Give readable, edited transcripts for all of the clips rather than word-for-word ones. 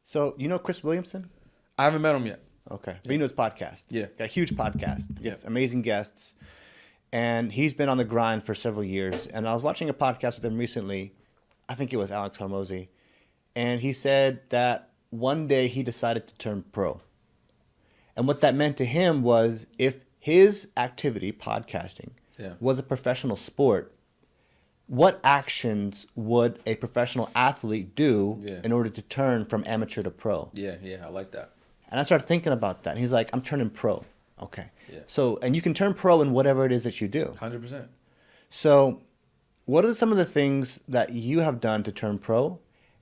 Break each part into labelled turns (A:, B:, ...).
A: So, you know Chris Williamson?
B: I haven't met him yet.
A: Okay. But you know his podcast.
B: Yeah.
A: Got a huge podcast. Gets amazing guests. And he's been on the grind for several years. And I was watching a podcast with him recently. I think it was Alex Hormozy. And he said that one day he decided to turn pro. And what that meant to him was if his activity, podcasting, was a professional sport, what actions would a professional athlete do in order to turn from amateur to pro?
B: Yeah, I like that.
A: And I started thinking about that. And he's like, I'm turning pro. Okay.
B: Yeah.
A: So, and you can turn pro in whatever it is that you do.
B: 100%.
A: So, what are some of the things that you have done to turn pro?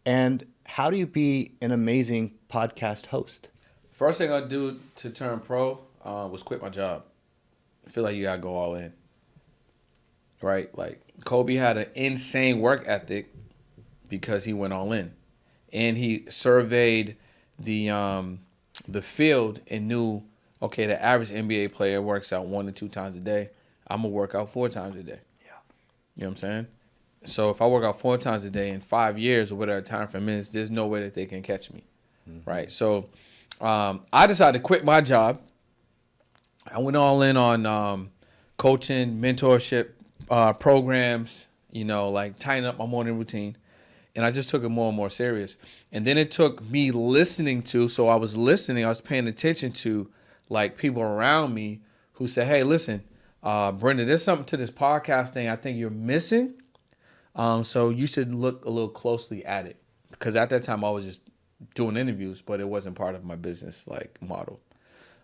A: And how do you be an amazing podcast host?
B: First thing I do to turn pro was quit my job. I feel like you gotta go all in. Right? Like Kobe had an insane work ethic because he went all in. And he surveyed the field and knew, okay, the average NBA player works out 1 to 2 times a day. I'm gonna work out 4 times a day. Yeah. You know what I'm saying? So if I work out 4 times a day in 5 years or whatever time frame is, there's no way that they can catch me. Mm-hmm. Right? So I decided to quit my job. I went all in on coaching, mentorship programs, like tighten up my morning routine. And I just took it more and more serious. And then it took me listening to, so I was paying attention to like people around me who said, hey, listen, Brenda, there's something to this podcast thing I think you're missing. So you should look a little closely at it. Because at that time I was just doing interviews, but it wasn't part of my business like model.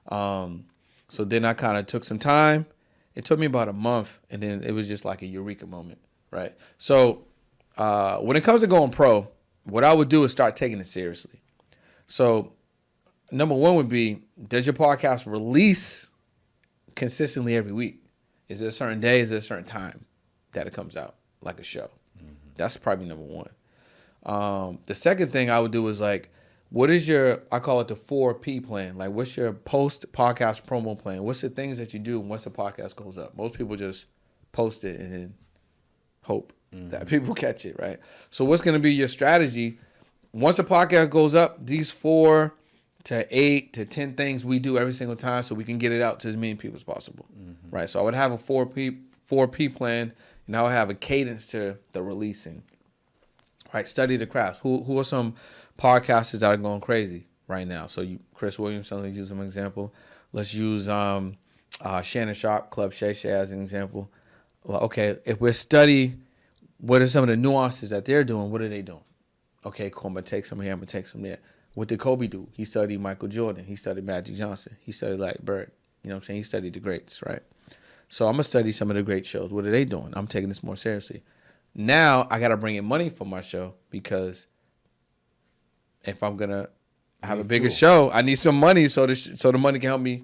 B: So then I kind of took some time. It took me about a month, and then it was just like a eureka moment, right? So when it comes to going pro, what I would do is start taking it seriously. So number one would be, does your podcast release consistently every week? Is it a certain day? Is it a certain time that it comes out, like a show? Mm-hmm. That's probably number one. The second thing I would do is like, what is your, I call it the 4P plan. Like, what's your post-podcast promo plan? What's the things that you do once the podcast goes up? Most people just post it and then hope that people catch it, right? So what's going to be your strategy? Once the podcast goes up, these 4 to 8 to 10 things we do every single time so we can get it out to as many people as possible, right? So I would have a 4P plan, and I would have a cadence to the releasing, right? Study the crafts. Who are some podcasters that are going crazy right now? So Chris Williamson, let's use him as an example. Let's use Shannon Sharp, Club Shay Shay as an example. Okay, if we study what are some of the nuances that they're doing, what are they doing? Okay, cool, I'm going to take some here, I'm going to take some there. What did Kobe do? He studied Michael Jordan. He studied Magic Johnson. He studied Larry Bird. You know what I'm saying? He studied the greats, right? So I'm going to study some of the great shows. What are they doing? I'm taking this more seriously. Now I got to bring in money for my show because if I'm going to have a bigger show, I need some money so the money can help me,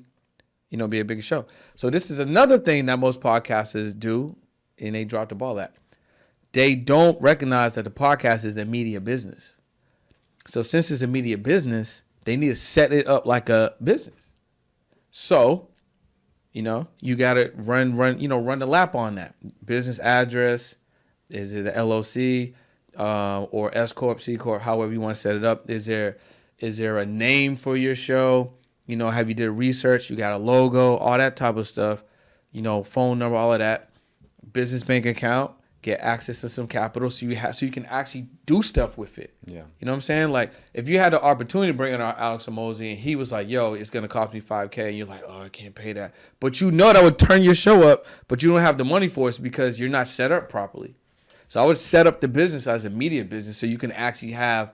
B: be a bigger show. So this is another thing that most podcasters do, and they drop the ball at. They don't recognize that the podcast is a media business. So since it's a media business, they need to set it up like a business. So, you got to run the lap on that. Business address, is it a LLC or S Corp, C Corp, however you want to set it up? Is there a name for your show? Have you did research? You got a logo, all that type of stuff. Phone number, all of that. Business bank account. Get access to some capital so you can actually do stuff with it. Yeah. You know what I'm saying? Like, if you had the opportunity to bring in Alex Hormozy and he was like, yo, it's going to cost me $5,000, and you're like, oh, I can't pay that. But that would turn your show up, but you don't have the money for it because you're not set up properly. So I would set up the business as a media business so you can actually have,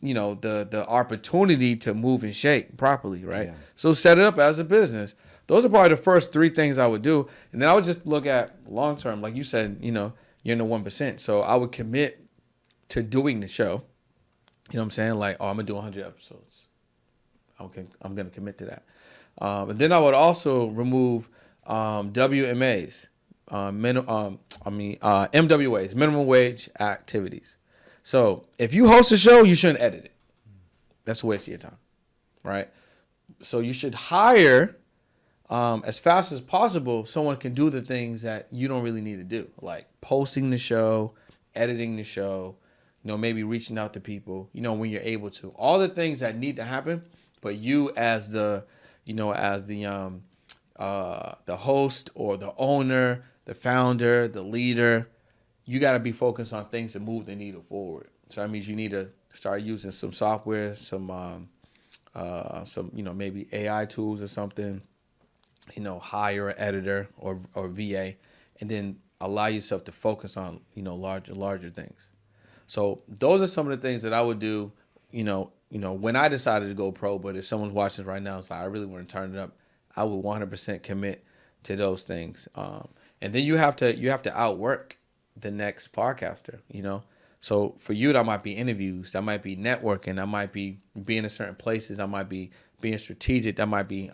B: the opportunity to move and shake properly, right? Yeah. So set it up as a business. Those are probably the first 3 things I would do. And then I would just look at long term. Like you said, you're in the 1%. So I would commit to doing the show. You know what I'm saying? Like, I'm going to do 100 episodes. I'm going to commit to that. And then I would also remove WMAs, MWAs, minimum wage activities. So if you host a show, you shouldn't edit it. That's a waste of your time, right? So you should hire as fast as possible, someone can do the things that you don't really need to do, like posting the show, editing the show, maybe reaching out to people, when you're able to. All the things that need to happen, but you as the host or the owner, the founder, the leader, you got to be focused on things to move the needle forward. So that means you need to start using some software, some maybe AI tools or something, hire an editor or VA, and then allow yourself to focus on, larger things. So those are some of the things that I would do, when I decided to go pro. But if someone's watching right now, it's like, I really want to turn it up, I would 100% commit to those things. And then you have to outwork the next podcaster, So for you, that might be interviews, that might be networking, that might be being in certain places, that might be being strategic, that might be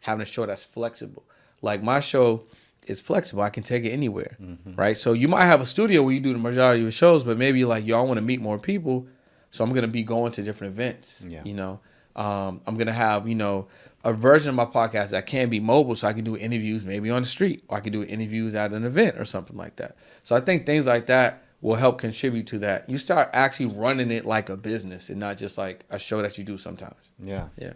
B: having a show that's flexible. Like my show is flexible. I can take it anywhere, right? So you might have a studio where you do the majority of your shows, but maybe like, y'all want to meet more people, so I'm going to be going to different events, I'm going to have, a version of my podcast that can be mobile, so I can do interviews maybe on the street, or I can do interviews at an event or something like that. So I think things like that will help contribute to that. You start actually running it like a business and not just like a show that you do sometimes.
A: Yeah.
B: Yeah.